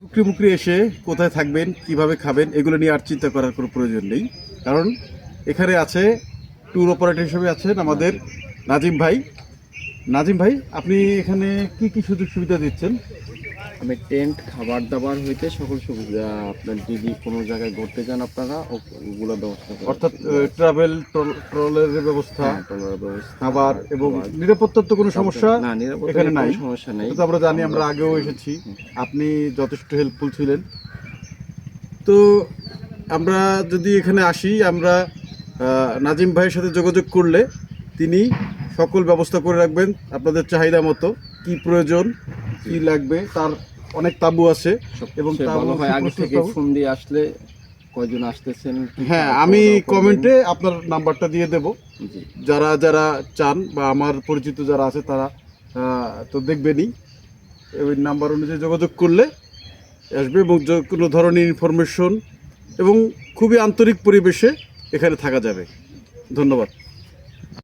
উকরি মুকরি এসে কোথায় থাকবেন, কিভাবে খাবেন, এগুলো নিয়ে আর চিন্তা করার কোনো প্রয়োজন নেই। কারণ এখানে আছে ট্যুর অপারেটর হিসেবে আছেন আমাদের নাজিম ভাই। নাজিম ভাই, আপনি এখানে কি কি সুযোগ সুবিধা দিচ্ছেন? আমি টেন্ট, খাবার দাবার হইতে সকল সুবিধা, আপনার যদি কোনো জায়গায় ঘুরতে যান আপনারা ওগুলো ব্যবস্থা করেন। অর্থাৎ ট্রাভেল ট্রলের ব্যবস্থা, হ্যাঁ, ট্রলারের ব্যবস্থা, খাবার এবং খাবার। নিরাপত্তার তো কোনো সমস্যা না, নিরাপত্তার এখানে কোনো নাই। সমস্যা নেই। এটা তো আমরা জানি, আমরা আগেও এসেছি, আপনি যথেষ্ট হেল্পফুল ছিলেন। তো আমরা যদি এখানে আসি, আমরা নাজিম ভাইয়ের সাথে যোগাযোগ করলে তিনি সকল ব্যবস্থা করে রাখবেন আপনাদের চাহিদা মতো। কি প্রয়োজন, কি লাগবে, তার অনেক তাবু আছে এবং সবচেয়ে তাবু ভালো হয় আগে সুপ্রস্তুত থেকে তাবু। ফোন দিয়ে আসলে কয়জন আসতেছেন, কি হ্যাঁ, খাওয়া আমি দাওয়া করবেন। কমেন্টে আপনার নাম্বারটা দিয়ে দেব। জি, যারা যারা চান বা আমার পরিচিত যারা আছে তারা তো দেখবেনই, ওই নাম্বার অনুযায়ী যোগাযোগ করলে আসবে এবং কোনো ধরনের ইনফরমেশন এবং খুবই আন্তরিক পরিবেশে এখানে থাকা যাবে। ধন্যবাদ।